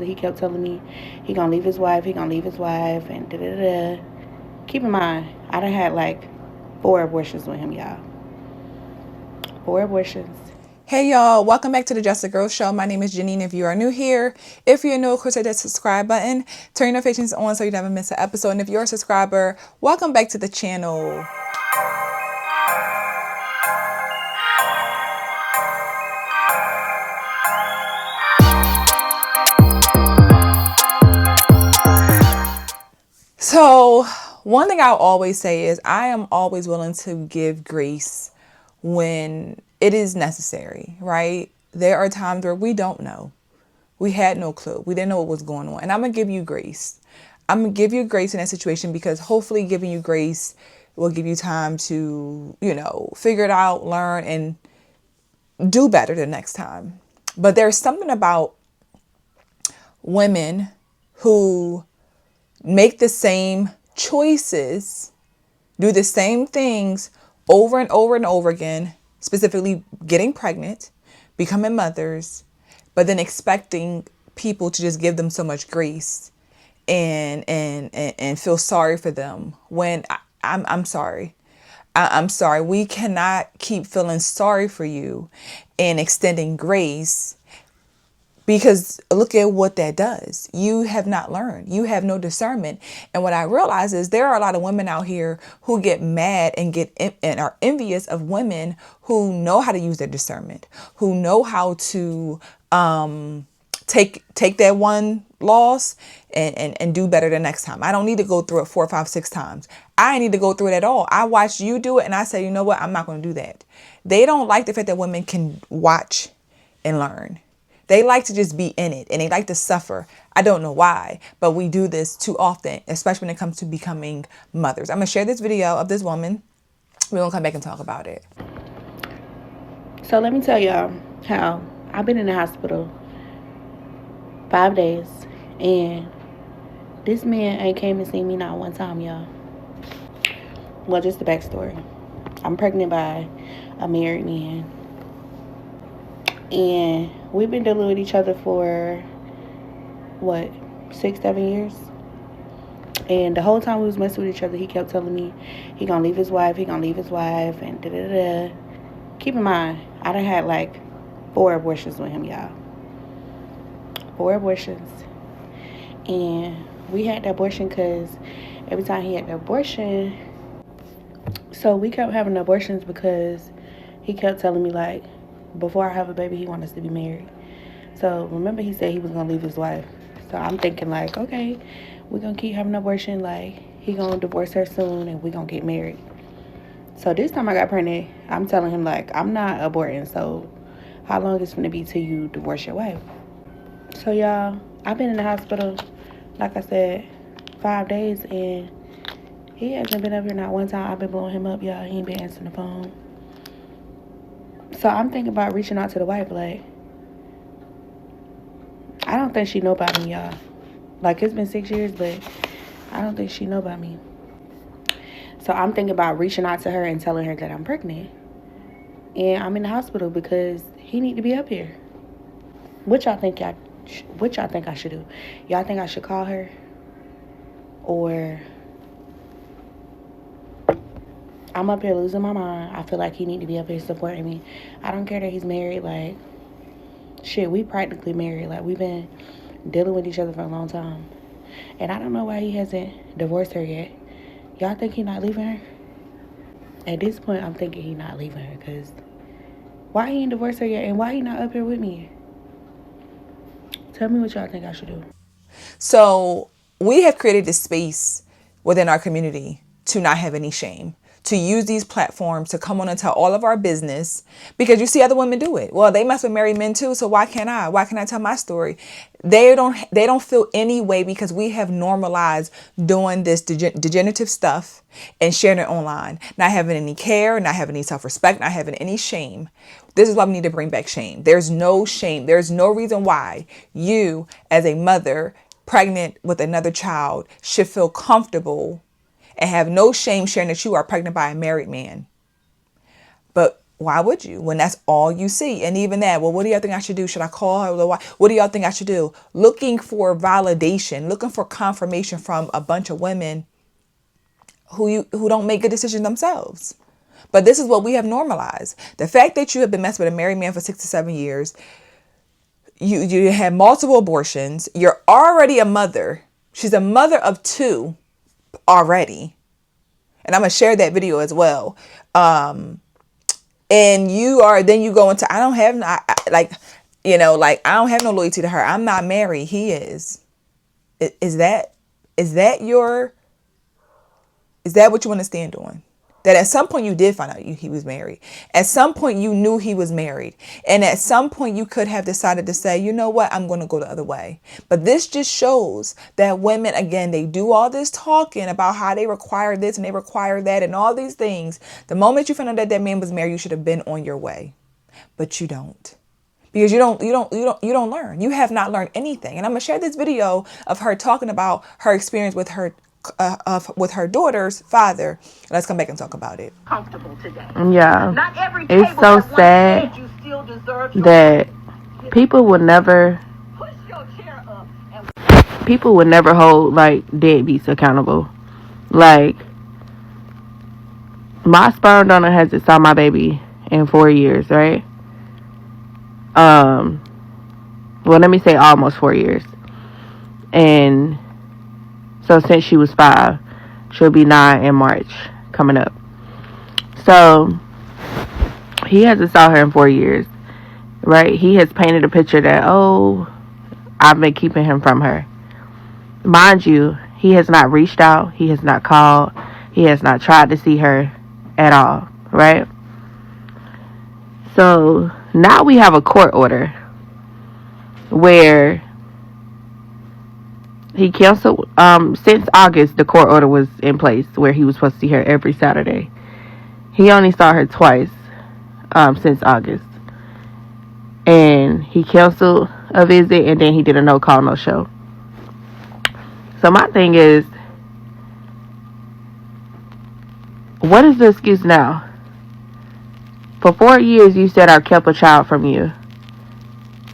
He kept telling me he gonna leave his wife, and da da da. Keep in mind, I done had like 4 abortions with him, y'all. 4 abortions. Hey y'all, welcome back to the Just a Girl Show. My name is Janine. If you are new here, if you're new, of course, hit that subscribe button. Turn your notifications on so you never miss an episode. And if you're a subscriber, welcome back to the channel. So, one thing I'll always say is I am always willing to give grace when it is necessary, right? There are times where we don't know. We had no clue. We didn't know what was going on. And I'm going to give you grace. I'm going to give you grace in that situation because hopefully giving you grace will give you time to, figure it out, learn, and do better the next time. But there's something about women who make the same choices, do the same things over and over and over again, specifically getting pregnant, becoming mothers, but then expecting people to just give them so much grace and feel sorry for them when I'm sorry. I'm sorry. We cannot keep feeling sorry for you and extending grace because look at what that does. You have not learned. You have no discernment. And what I realize is there are a lot of women out here who get mad and are envious of women who know how to use their discernment, who know how to take that one loss and do better the next time. I don't need to go through it 4, 5, 6 times. I need to go through it at all. I watched you do it and I say, you know what? I'm not going to do that. They don't like the fact that women can watch and learn. They like to just be in it and they like to suffer. I don't know why, but we do this too often, especially when it comes to becoming mothers. I'm going to share this video of this woman. We're going to come back and talk about it. So let me tell y'all how I've been in the hospital 5 days and this man ain't came and seen me not one time, y'all. Well, just the backstory. I'm pregnant by a married man. And we've been dealing with each other for, 6, 7 years? And the whole time we was messing with each other, he kept telling me he gonna leave his wife, and da da da. Keep in mind, I done had like 4 abortions with him, y'all. 4 abortions. And we had the abortion because every time he had the abortion, so we kept having abortions because he kept telling me like, before I have a baby, he wants us to be married. So remember he said he was going to leave his wife. So I'm thinking like, okay, we're going to keep having an abortion. Like, he going to divorce her soon and we're going to get married. So this time I got pregnant, I'm telling him like, I'm not aborting. So how long is it going to be till you divorce your wife? So y'all, I've been in the hospital, like I said, 5 days. And he hasn't been up here not one time. I've been blowing him up, y'all. He ain't been answering the phone. So I'm thinking about reaching out to the wife, like, I don't think she know about me, y'all. Like, it's been 6 years, but I don't think she know about me. So I'm thinking about reaching out to her and telling her that I'm pregnant. And I'm in the hospital because he need to be up here. What y'all think I should do? Y'all think I should call her? Or I'm up here losing my mind. I feel like he need to be up here supporting me. I don't care that he's married. Like, shit, we practically married. Like, we've been dealing with each other for a long time. And I don't know why he hasn't divorced her yet. Y'all think he not leaving her? At this point, I'm thinking he not leaving her. Because why he ain't divorced her yet? And why he not up here with me? Tell me what y'all think I should do. So we have created this space within our community to not have any shame, to use these platforms to come on and tell all of our business because you see other women do it. Well, they must be married men too. So why can't I? Why can't I tell my story? They don't feel any way because we have normalized doing this degenerative stuff and sharing it online, not having any care, not having any self-respect, not having any shame. This is why we need to bring back shame. There's no shame. There's no reason why you as a mother pregnant with another child should feel comfortable and have no shame sharing that you are pregnant by a married man. But Why would you when that's all you see? And even that, well, what do y'all think I should do? Should I call her? What do y'all think I should do? Looking for validation, looking for confirmation from a bunch of women who don't make good decisions themselves. But this is what we have normalized. The fact that you have been messing with a married man for 6 to 7 years, you had multiple abortions, you're already a mother. She's a mother of 2 already. And I'm going to share that video as well. And you go into, I don't have, I don't have no loyalty to her. I'm not married. He is. Is that what you want to stand on? That at some point you did find out he was married. At some point you knew he was married. And at some point you could have decided to say, you know what, I'm going to go the other way. But this just shows that women, again, they do all this talking about how they require this and they require that and all these things. The moment you found out that man was married, you should have been on your way. But you don't. Because you don't learn. You have not learned anything. And I'm going to share this video of her talking about her experience with her daughter's father. Let's come back and talk about it. Yeah. It's so sad that people would never hold like deadbeats accountable. Like, my sperm donor hasn't saw my baby in 4 years, right? Well, let me say almost 4 years. And so since she was 5, she'll be 9 in March coming up. So he hasn't saw her in 4 years, right? He has painted a picture that, oh, I've been keeping him from her. Mind you, he has not reached out. He has not called. He has not tried to see her at all, right? So now we have a court order where he canceled. Since August, the court order was in place where he was supposed to see her every Saturday. He only saw her twice since August. And he canceled a visit, and then he did a no call, no show. So my thing is, what is the excuse now? For 4 years, you said I kept a child from you.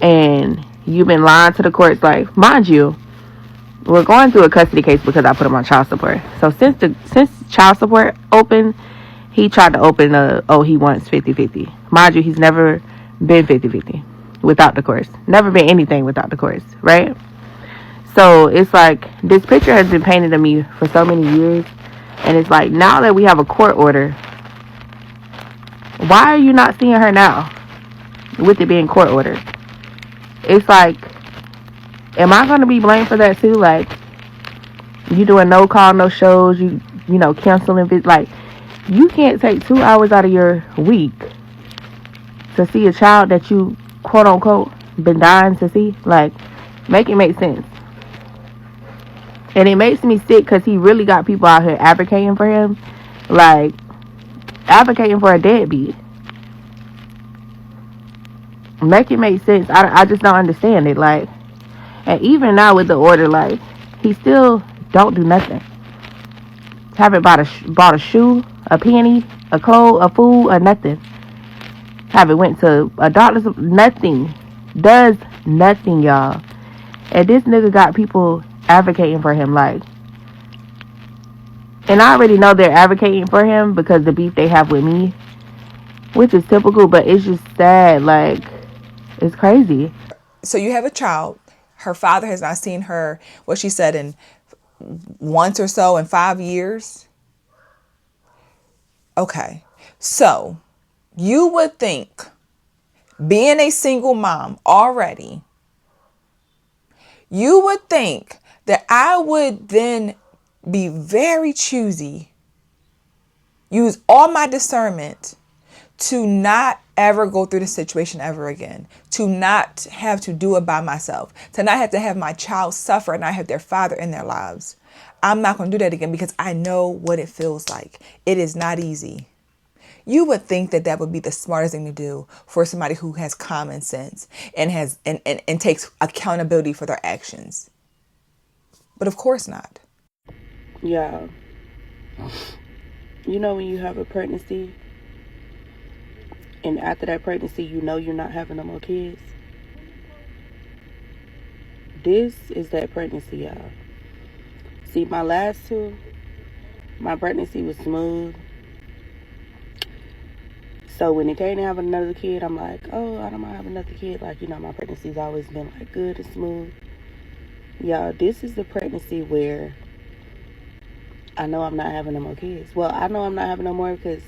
And you've been lying to the courts. Like, mind you, we're going through a custody case because I put him on child support. So since child support opened, he tried to open he wants 50-50. Mind you, he's never been 50-50 without the courts. Never been anything without the courts, right? So it's like, this picture has been painted to me for so many years. And it's like, now that we have a court order, why are you not seeing her now with it being court ordered? It's like, am I going to be blamed for that too? Like, you doing no call, no shows, you canceling visits. Like, you can't take 2 hours out of your week to see a child that you, quote unquote, been dying to see. Like, make it make sense. And it makes me sick because he really got people out here advocating for him. Like, advocating for a deadbeat. Make it make sense. I just don't understand it. Like, and even now with the order, like, he still don't do nothing. Haven't bought a shoe, a penny, a clothes, a food, or nothing. Haven't went to a doctor's, nothing. Does nothing, y'all. And this nigga got people advocating for him, like, and I already know they're advocating for him because the beef they have with me, which is typical, but it's just sad. Like, it's crazy. So you have a child. Her father has not seen her, what she said, in once or so in 5 years. Okay. So you would think, being a single mom already, you would think that I would then be very choosy, use all my discernment to not ever go through this situation ever again, to not have to do it by myself, to not have to have my child suffer and not have their father in their lives. I'm not going to do that again because I know what it feels like. It is not easy. You would think that that would be the smartest thing to do for somebody who has common sense and has and takes accountability for their actions. But of course not. Yeah. You know, when you have a pregnancy and after that pregnancy, you know you're not having no more kids. This is that pregnancy, y'all. See, my last two, my pregnancy was smooth. So when it came to having another kid, I'm like, oh, I don't mind having another kid. Like, you know, my pregnancy's always been like good and smooth. Y'all, this is the pregnancy where I know I'm not having no more kids. Well, I know I'm not having no more because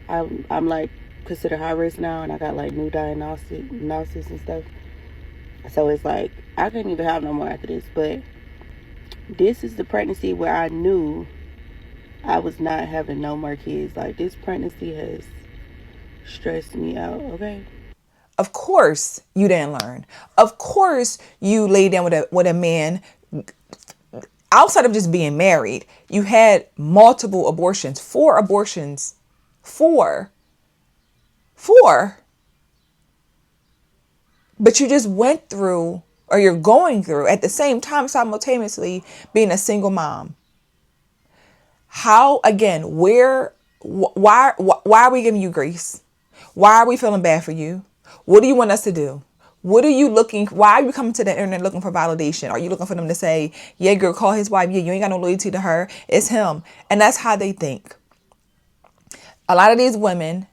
I'm like considered high risk now, and I got like new diagnosis and stuff. So it's like I couldn't even have no more after this. But this is the pregnancy where I knew I was not having no more kids. Like, this pregnancy has stressed me out. Okay. Of course you didn't learn. Of course you laid down with a man outside of just being married. You had multiple abortions, 4 abortions, 4, 4. But you just went through, or you're going through at the same time simultaneously being a single mom. How, again, why are we giving you grace? Why are we feeling bad for you? What do you want us to do? What are you looking, why are you coming to the internet looking for validation? Are you looking for them to say, yeah, girl, call his wife. Yeah, you ain't got no loyalty to her. It's him. And that's how they think. A lot of these women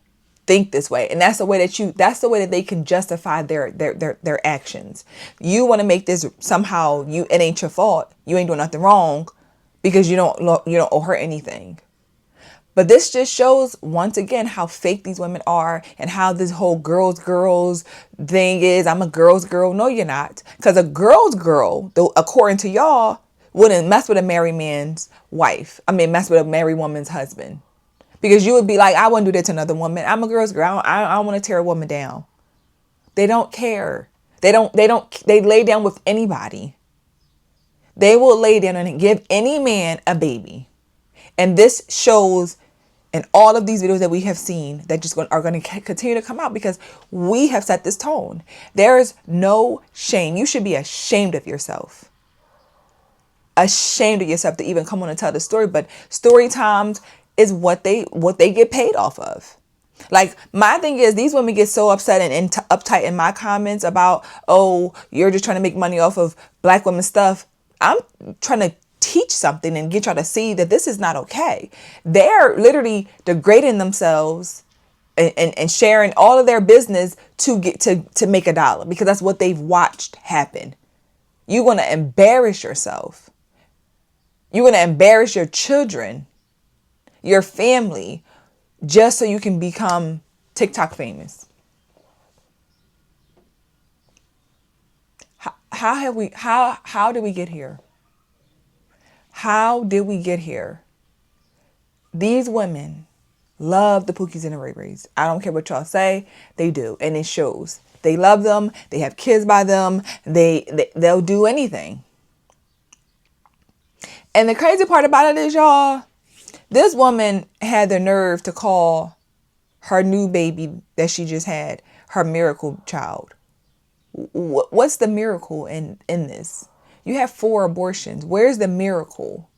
think this way, and that's the way that they can justify their actions. You want to make this somehow it ain't your fault. You ain't doing nothing wrong because you don't owe her anything. But this just shows once again how fake these women are and how this whole girls thing is. I'm a girl's girl. No, you're not. Because a girl's girl, though, according to y'all, wouldn't mess with a married man's wife. I mean, mess with a married woman's husband. Because you would be like, I wouldn't do that to another woman. I'm a girl's girl. I don't want to tear a woman down. They don't care. They lay down with anybody. They will lay down and give any man a baby. And this shows in all of these videos that we have seen that are going to continue to come out because we have set this tone. There is no shame. You should be ashamed of yourself. Ashamed of yourself to even come on and tell the story. But story times is what they get paid off of. Like, my thing is, these women get so upset and uptight in my comments about, oh, you're just trying to make money off of black women stuff. I'm trying to teach something and get y'all to see that this is not okay. They're literally degrading themselves and sharing all of their business to get to make $1 because that's what they've watched happen. You're going to embarrass yourself. You're going to embarrass your children, your family, just so you can become TikTok famous. How did we get here? How did we get here? These women love the Pookies and the Ray Rays. I don't care what y'all say, they do, and it shows. They love them. They have kids by them. They'll do anything. And the crazy part about it is, y'all, this woman had the nerve to call her new baby that she just had her miracle child. What's the miracle in this? You have 4 abortions. Where's the miracle?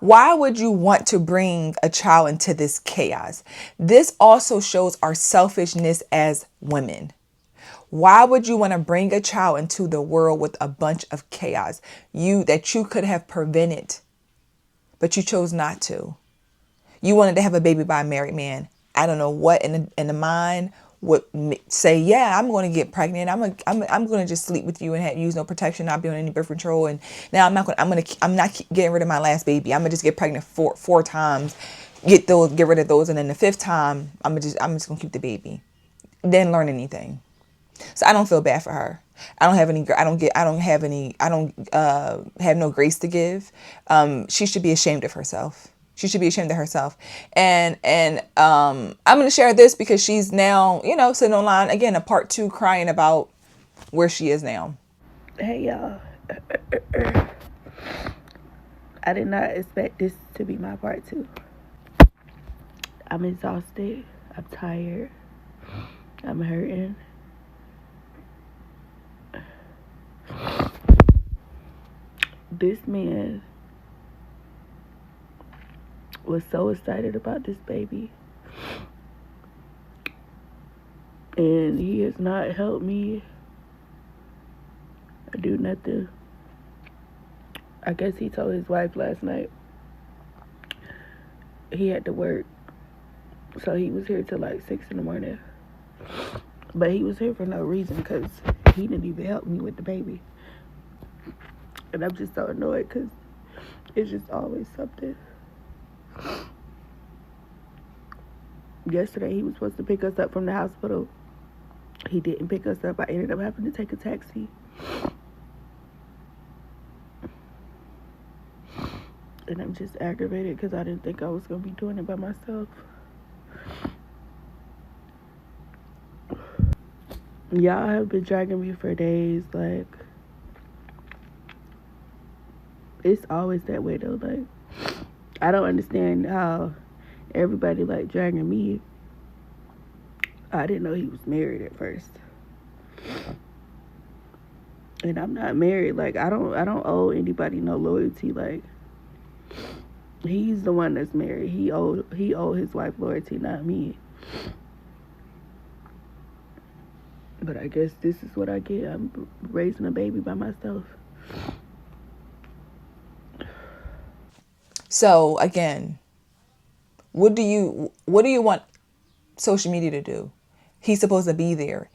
Why would you want to bring a child into this chaos? This also shows our selfishness as women. Why would you want to bring a child into the world with a bunch of chaos that you could have prevented, but you chose not to? You wanted to have a baby by a married man. I don't know what in the mind would say, yeah, I'm going to get pregnant. I'm going to just sleep with you and use no protection, not be on any birth control. And now I'm not getting rid of my last baby. I'm going to just get pregnant four times, get rid of those. And then the 5th time, I'm just going to keep the baby. Didn't learn anything. So I don't feel bad for her. I don't have no grace to give. She should be ashamed of herself. She should be ashamed of herself. And I'm going to share this because she's now, sitting online again, a part 2 crying about where she is now. Hey, y'all. I did not expect this to be my part 2. I'm exhausted. I'm tired. I'm hurting. This man was so excited about this baby, and he has not helped me do nothing. I guess he told his wife last night he had to work, so he was here till like 6 in the morning. But he was here for no reason because he didn't even help me with the baby. And I'm just so annoyed because it's just always something. Yesterday he was supposed to pick us up from the hospital. He didn't pick us up. I ended up having to take a taxi. And I'm just aggravated because I didn't think I was going to be doing it by myself. Y'all have been dragging me for days. Like, it's always that way though. Like, I don't understand how everybody like dragging me. I didn't know he was married at first. And I'm not married. Like, I don't owe anybody no loyalty. Like, he's the one that's married. He owed his wife loyalty, not me. But I guess this is what I get. I'm raising a baby by myself. So again, what do you want social media to do? He's supposed to be there.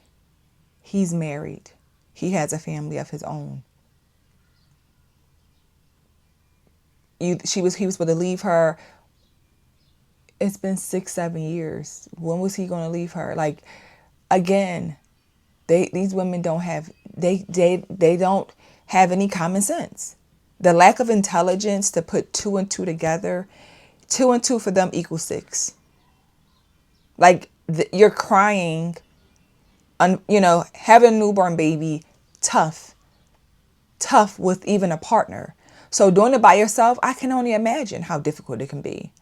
He's married. He has a family of his own. He was supposed to leave her. It's been 6-7 years. When was he going to leave her? Like, again, these women don't have they don't have any common sense. The lack of intelligence to put 2 and 2 together, 2 and 2 for them equals 6. Like, you're crying, having a newborn baby, tough with even a partner. So doing it by yourself, I can only imagine how difficult it can be.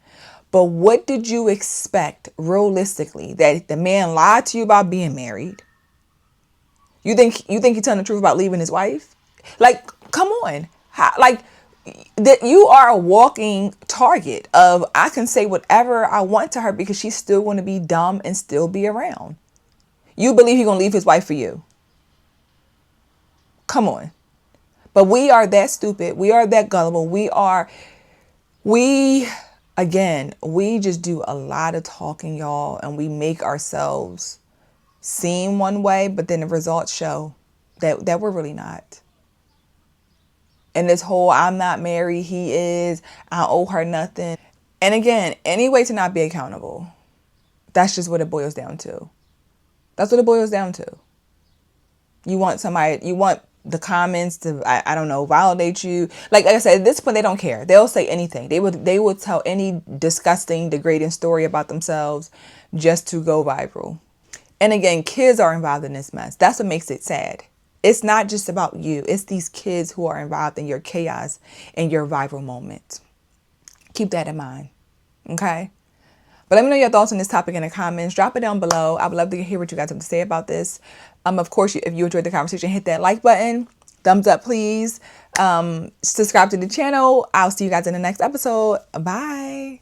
But what did you expect realistically? That the man lied to you about being married? You think he's telling the truth about leaving his wife? Like, come on. That you are a walking target of, I can say whatever I want to her because she's still going to be dumb and still be around. You believe he's going to leave his wife for you? Come on. But we are that stupid. We are that gullible. We just do a lot of talking, y'all, and we make ourselves seem one way, but then the results show that we're really not. And this whole, I'm not married, he is, I owe her nothing. And again, any way to not be accountable. That's just what it boils down to. That's what it boils down to. You want the comments to, I don't know, validate you. Like I said, at this point, they don't care. They'll say anything. They would tell any disgusting, degrading story about themselves just to go viral. And again, kids are involved in this mess. That's what makes it sad. It's not just about you. It's these kids who are involved in your chaos and your viral moment. Keep that in mind. Okay? But let me know your thoughts on this topic in the comments. Drop it down below. I would love to hear what you guys have to say about this. Of course, if you enjoyed the conversation, hit that like button. Thumbs up, please. Subscribe to the channel. I'll see you guys in the next episode. Bye.